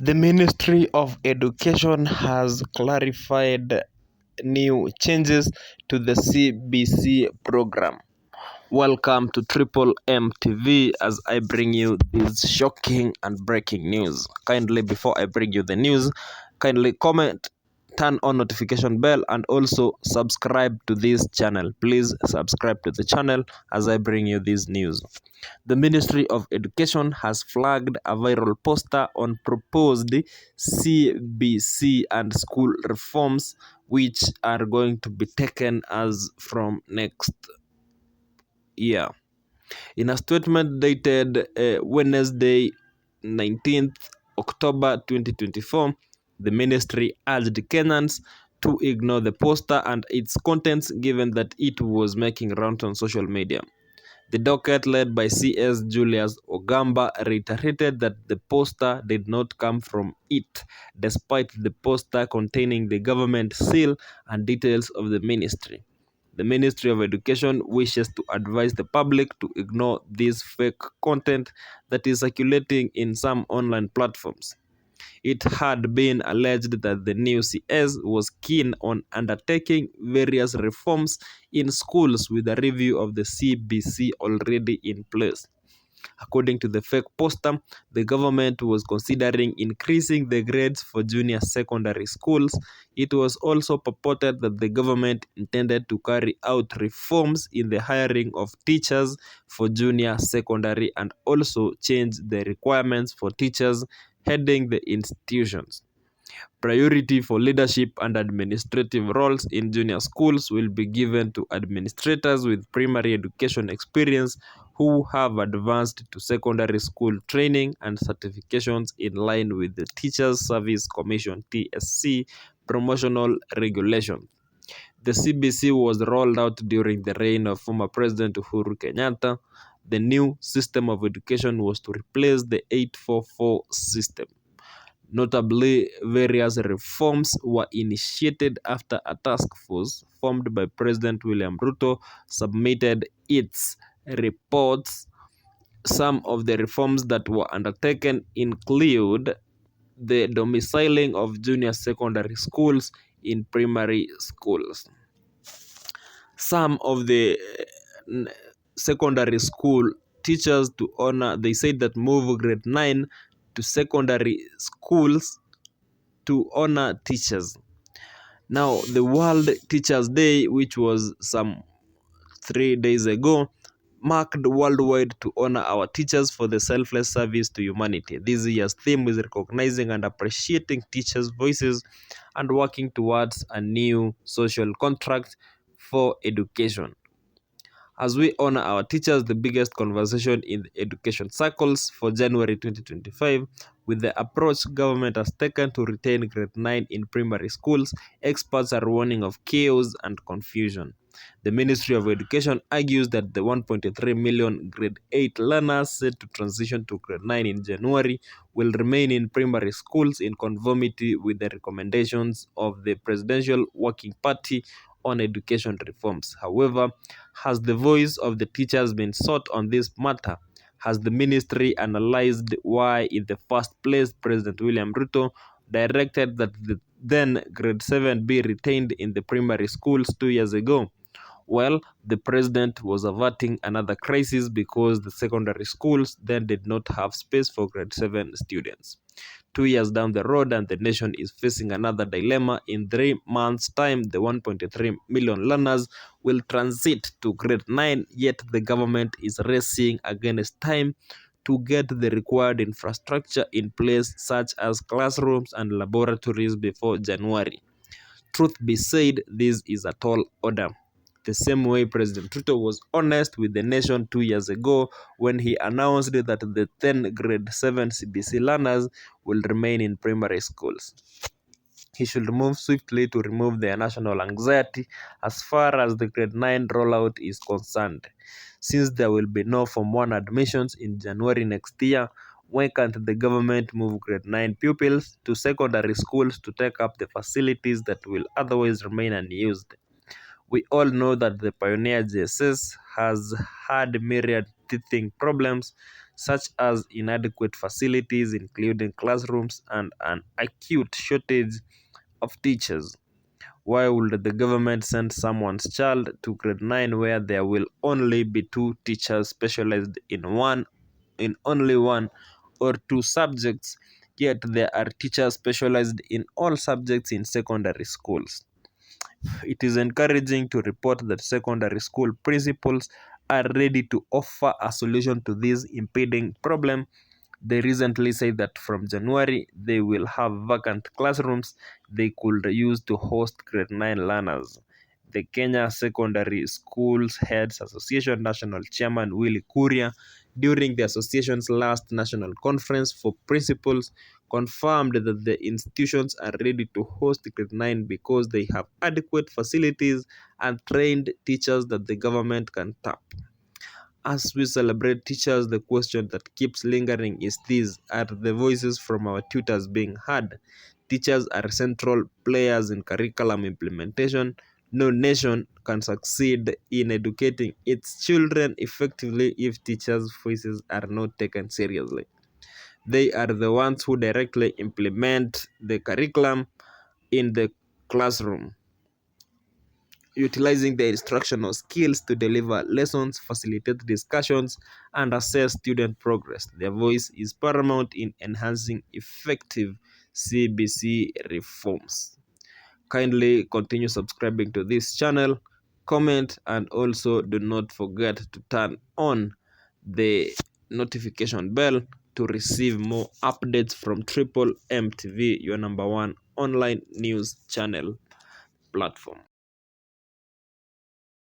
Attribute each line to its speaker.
Speaker 1: The Ministry of Education has clarified new changes to the CBC program. Welcome to Triple M TV as I bring you this shocking and breaking news. Kindly, before I bring you the news, kindly comment, turn on notification bell, and also subscribe to this channel. Please subscribe to the channel as I bring you this news. The Ministry of Education has flagged a viral poster on proposed CBC and school reforms which are going to be taken as from next year. In a statement dated Wednesday, 19th October 2024, the ministry urged Kenyans to ignore the poster and its contents given that it was making rounds on social media. The docket led by CS Julius Ogamba reiterated that the poster did not come from it, despite the poster containing the government seal and details of the ministry. The Ministry of Education wishes to advise the public to ignore this fake content that is circulating in some online platforms. It had been alleged that the new CS was keen on undertaking various reforms in schools with a review of the CBC already in place. According to the fake poster, the government was considering increasing the grades for junior secondary schools. It was also purported that the government intended to carry out reforms in the hiring of teachers for junior secondary and also change the requirements for teachers heading the institutions. Priority for leadership and administrative roles in junior schools will be given to administrators with primary education experience who have advanced to secondary school training and certifications in line with the Teachers Service Commission (TSC) promotional regulations. The CBC was rolled out during the reign of former President Uhuru Kenyatta. The new system of education was to replace the 844 system. Notably, various reforms were initiated after a task force formed by President William Ruto submitted its reports. Some of the reforms that were undertaken include the domiciling of junior secondary schools in primary schools. Some of the secondary school teachers to honor, they said that move grade 9 to secondary schools to honor teachers. Now, the World Teachers Day, which was some 3 days ago, marked worldwide to honor our teachers for the selfless service to humanity. This year's theme is recognizing and appreciating teachers' voices and working towards a new social contract for education. As we honor our teachers, the biggest conversation in the education circles for January 2025, with the approach government has taken to retain grade 9 in primary schools, experts are warning of chaos and confusion. The Ministry of Education argues that the 1.3 million grade 8 learners set to transition to grade 9 in January will remain in primary schools in conformity with the recommendations of the Presidential Working Party on education reforms. However, has the voice of the teachers been sought on this matter? Has the ministry analyzed why, in the first place, President William Ruto directed that the then grade 7 be retained in the primary schools 2 years ago? Well, the president was averting another crisis because the secondary schools then did not have space for grade 7 students. 2 years down the road, and the nation is facing another dilemma. In 3 months' time, the 1.3 million learners will transit to grade 9, yet the government is racing against time to get the required infrastructure in place, such as classrooms and laboratories, before January. Truth be said, this is a tall order. The same way President Ruto was honest with the nation 2 years ago when he announced that the 10 grade 7 CBC learners will remain in primary schools. He should move swiftly to remove their national anxiety as far as the grade 9 rollout is concerned. Since there will be no Form 1 admissions in January next year, why can't the government move grade 9 pupils to secondary schools to take up the facilities that will otherwise remain unused? We all know that the Pioneer JSS has had myriad teething problems such as inadequate facilities, including classrooms, and an acute shortage of teachers. Why would the government send someone's child to grade 9 where there will only be two teachers specialized in only one or two subjects, yet there are teachers specialized in all subjects in secondary schools? It is encouraging to report that secondary school principals are ready to offer a solution to this impending problem. They recently said that from January they will have vacant classrooms they could use to host grade 9 learners. The Kenya Secondary Schools Heads Association National Chairman Willy Kuria, during the association's last national conference for principals, confirmed that the institutions are ready to host grade 9 because they have adequate facilities and trained teachers that the government can tap. As we celebrate teachers, the question that keeps lingering is this: are the voices from our tutors being heard? Teachers are central players in curriculum implementation. No nation can succeed in educating its children effectively if teachers' voices are not taken seriously. They are the ones who directly implement the curriculum in the classroom, utilizing their instructional skills to deliver lessons, facilitate discussions, and assess student progress. Their voice is paramount in enhancing effective CBC reforms. Kindly continue subscribing to this channel, comment, and also do not forget to turn on the notification bell to receive more updates from Triple M TV, your number one online news channel platform.